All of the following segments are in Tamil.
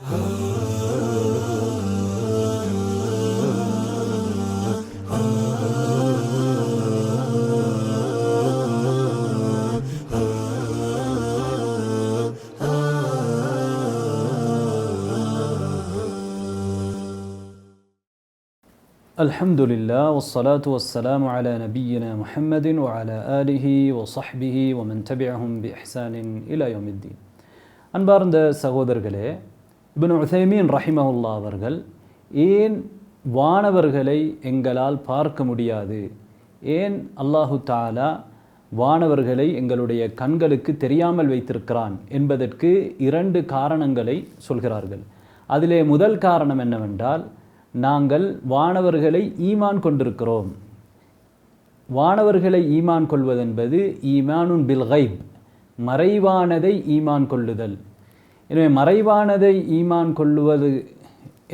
الحمد لله والصلاة والسلام على نبينا محمد وعلى آله وصحبه ومن تبعهم بإحسان إلى يوم الدين. அன்பார்ந்த சகோதரர்களே, இப்னு உதைமீன் ரஹிமஹுல்லாஹ் அவர்கள் ஏன் வானவர்களை எங்களால் பார்க்க முடியாது, ஏன் அல்லாஹு தஆலா வானவர்களை எங்களுடைய கண்களுக்கு தெரியாமல் வைத்திருக்கிறான் என்பதற்கு 2 காரணங்களை சொல்கிறார்கள். அதிலே முதல் காரணம் என்னவென்றால், நாங்கள் வானவர்களை ஈமான் கொண்டிருக்கிறோம். வானவர்களை ஈமான் கொள்வதென்பது ஈமானுன் பில் கைப், மறைவானதை ஈமான் கொள்ளுதல். எனவே மறைவானதை ஈமான் கொள்ளுவது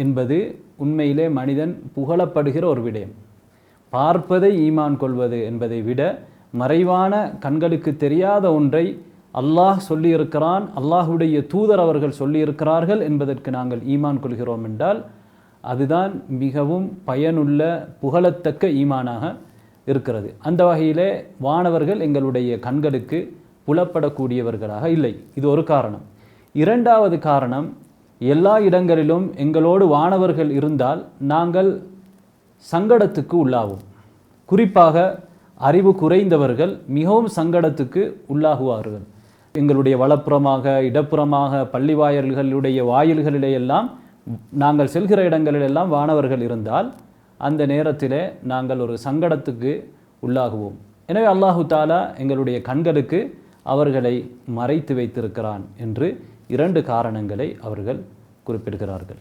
என்பது உண்மையிலே மனிதன் புகழப்படுகிற ஒரு விடயம். பார்ப்பதை ஈமான் கொள்வது என்பதை விட மறைவான கண்களுக்கு தெரியாத ஒன்றை அல்லாஹ் சொல்லியிருக்கிறான், அல்லாஹுடைய தூதர் அவர்கள் சொல்லியிருக்கிறார்கள் என்பதற்கு நாங்கள் ஈமான் கொள்கிறோம் என்றால் அதுதான் மிகவும் பயனுள்ள புகழத்தக்க ஈமானாக இருக்கிறது. அந்த வகையிலே வானவர்கள் எங்களுடைய கண்களுக்கு புலப்படக்கூடியவர்களாக இல்லை. இது ஒரு காரணம். 2வது காரணம், எல்லா இடங்களிலும் எங்களோடு வானவர்கள் இருந்தால் நாங்கள் சங்கடத்துக்கு உள்ளாவோம். குறிப்பாக அறிவு குறைந்தவர்கள் மிகவும் சங்கடத்துக்கு உள்ளாகுவார்கள். எங்களுடைய வலப்புறமாக இடப்புறமாக பள்ளிவாயல்களுடைய வாயில்களிலேயெல்லாம் நாங்கள் செல்கிற இடங்களிலெல்லாம் வானவர்கள் இருந்தால் அந்த நேரத்திலே நாங்கள் ஒரு சங்கடத்துக்கு உள்ளாகுவோம். எனவே அல்லாஹு தஆலா எங்களுடைய கண்களுக்கு அவர்களை மறைத்து வைத்திருக்கிறான் என்று 2 காரணங்களை அவர்கள் குறிப்பிடுகிறார்கள்.